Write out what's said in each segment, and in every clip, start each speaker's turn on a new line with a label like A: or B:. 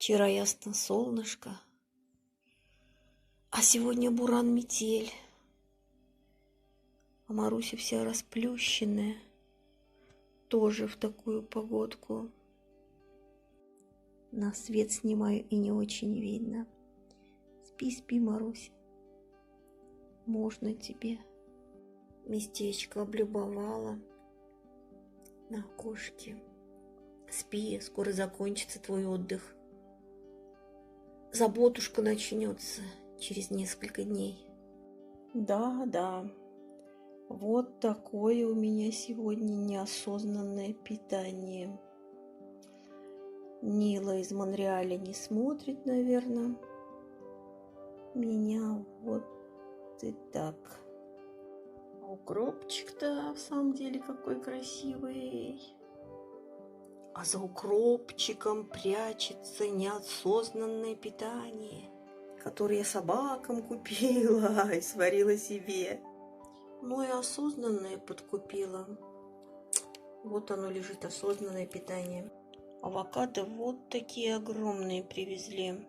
A: Вчера ясно солнышко, а сегодня буран метель. А Маруся вся расплющенная, тоже в такую погодку. На свет снимаю и не очень видно. Спи, спи, Маруся. Можно тебе. Местечко облюбовала на окошке. Спи, скоро закончится твой отдых. Заботушка начнется через несколько дней. Да, вот такое у меня сегодня неосознанное питание. Нила из Монреаля не смотрит, наверное. Меня вот и так. Укропчик-то в самом деле какой красивый. А за укропчиком прячется неосознанное питание, которое я собакам купила и сварила себе. Ну и осознанное подкупила. Вот оно лежит, осознанное питание. Авокадо вот такие огромные привезли.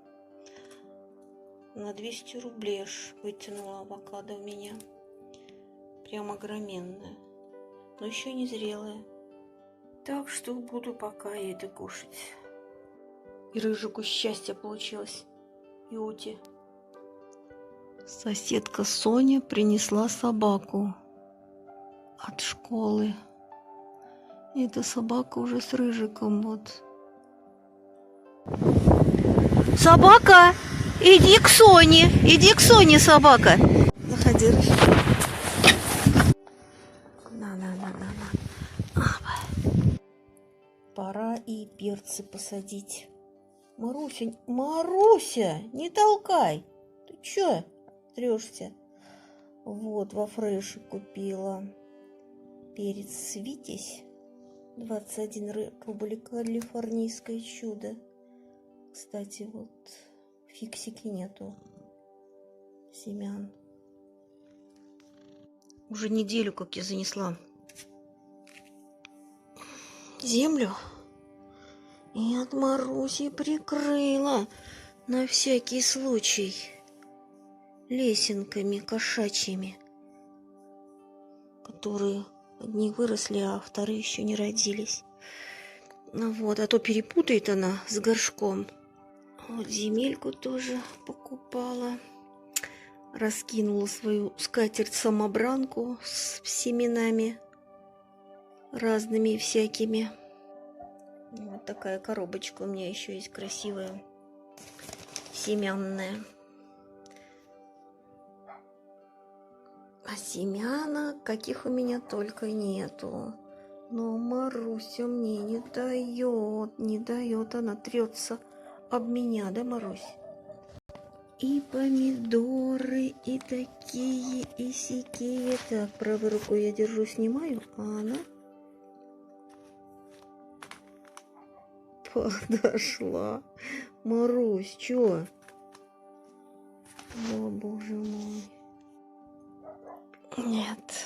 A: На 200 рублей аж вытянула авокадо у меня. Прям огроменное. Но еще не зрелое. Так что буду пока это кушать. И рыжику счастье получилось. И Уте. Соседка Соня принесла собаку от школы. И эта собака уже с рыжиком вот. Собака! Иди к Соне! Иди к Соне, собака! Заходи, рыжик. На. Пора и перцы посадить. Маруся, не толкай! Ты чё трешься? Вот, во фреше купила перец Витязь. 21 рубль, калифорнийское чудо. Кстати, вот фиксики нету семян. Уже неделю, как я занесла землю. И от Маруси прикрыла на всякий случай лесенками кошачьими, которые одни выросли, а вторые еще не родились. Ну вот, а то перепутает она с горшком. Вот земельку тоже покупала. Раскинула свою скатерть-самобранку с семенами разными всякими. Вот такая коробочка у меня еще есть красивая, семянная. А семянок каких у меня только нету. Но Маруся мне не дает, она трется об меня, да, Марусь? И помидоры, и такие, и сякие. Так, правой рукой я держу, снимаю, а она подошла. Марусь, чё? О, боже мой. Нет.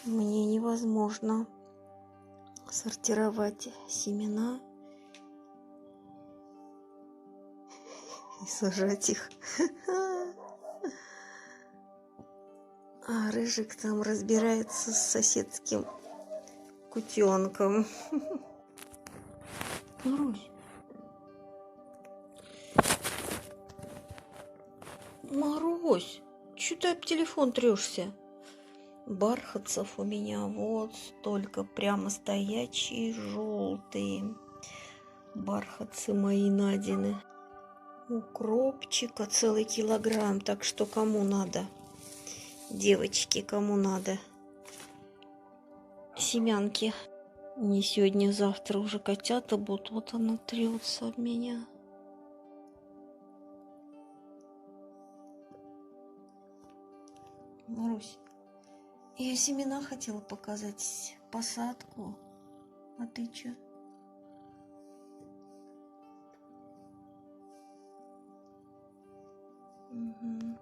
A: Мне невозможно сортировать семена и сажать их. А рыжик там разбирается с соседским кутенком. Марусь, чё ты об телефон трешься? Бархатцев у меня вот столько, прямо стоячие, желтые. Бархатцы мои Надины. Укропчика целый килограмм, так что кому надо? Девочки, кому надо? Семянки. Не сегодня, завтра уже котята будут. Вот она трется об меня. Марусь, я семена хотела показать, посадку. А ты чё? Угу.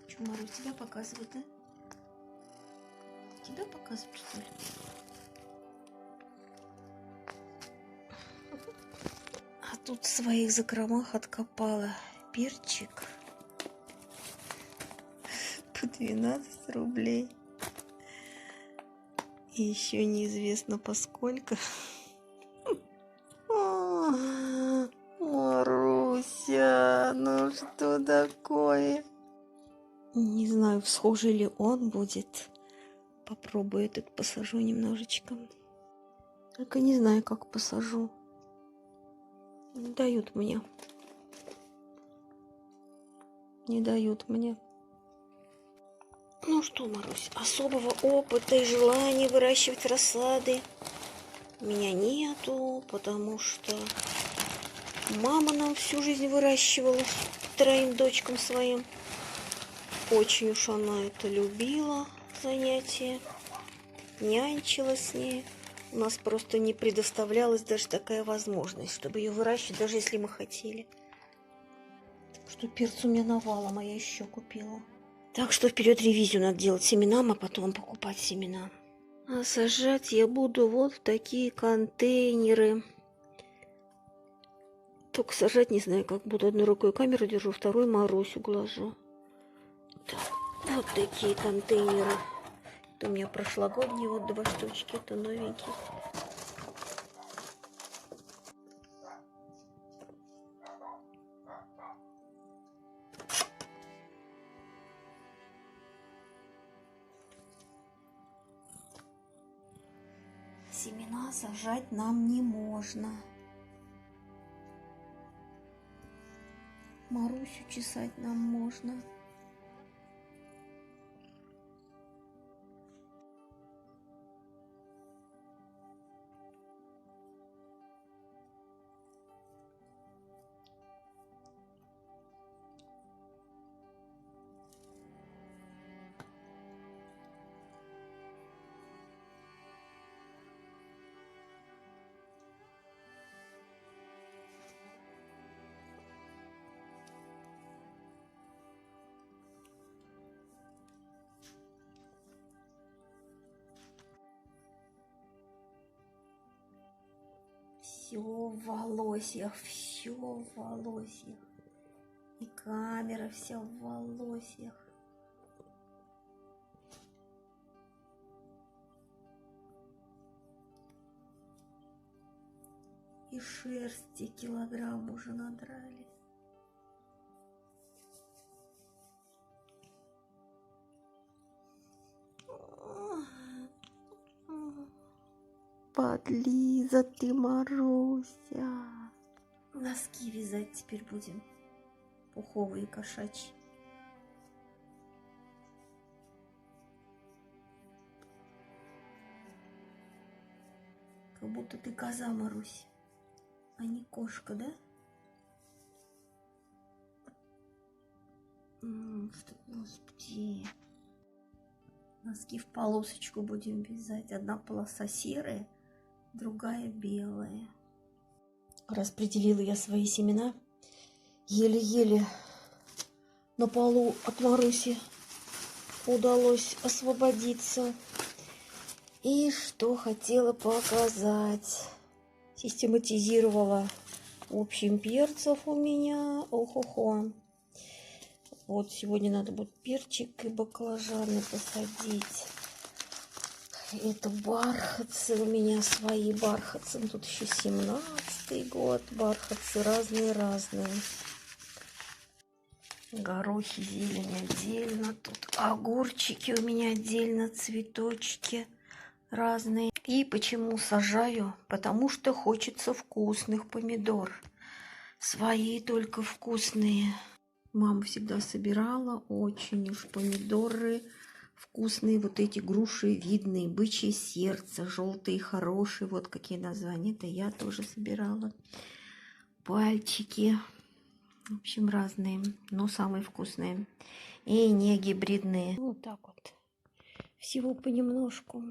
A: Чё, Марусь, тебя показывает, да? Тебя показывают, что ли? Тут в своих закромах откопала перчик по 12 рублей. И еще неизвестно по сколько. О, Маруся, ну что такое? Не знаю, схожий ли он будет. Попробую этот посажу немножечко. Только не знаю, как посажу. Не дают мне. Не дают мне. Ну что, Марусь, особого опыта и желания выращивать рассады у меня нету, потому что мама нам всю жизнь выращивала троим дочкам своим. Очень уж она это любила, занятие, нянчила с ней. У нас просто не предоставлялась даже такая возможность, чтобы ее выращивать, даже если мы хотели. Так что перцу у меня навалом, а я еще купила. Так что вперед ревизию надо делать семенам, а потом покупать семена. А сажать я буду вот в такие контейнеры. Только сажать не знаю, как буду. Одной рукой камеру держу, второй Марусю глажу. Так, вот такие контейнеры. Это у меня прошлогодние, вот 2 штучки, это новенькие. Семена сажать нам не можно. Марусю чесать нам можно. Все в волосьях, все в волосьях. И камера вся в волосьях. И шерсти килограмм уже надрали. Подлиза ты, Маруся. Носки вязать теперь будем. Пуховые кошачьи. Как будто ты коза, Марусь, а не кошка, да? Что, господи. Носки в полосочку будем вязать. Одна полоса серая, другая белая. Распределила я свои семена. Еле-еле на полу от Маруси удалось освободиться. И что хотела показать. Систематизировала в общем перцев у меня. Ох-охо. Вот сегодня надо будет перчик и баклажаны посадить. Это бархатцы у меня свои бархатцы. Тут еще 17-й год. Бархатцы разные-разные. Горохи, зелень отдельно. Тут огурчики у меня отдельно, цветочки разные. И почему сажаю? Потому что хочется вкусных помидор. Свои только вкусные. Мама всегда собирала очень уж помидоры вкусные. Вот эти груши видные, бычье сердце, желтые, хорошие. Вот какие названия. Это я тоже собирала. Пальчики. В общем, разные, но самые вкусные. И не гибридные. Вот так вот. Всего понемножку.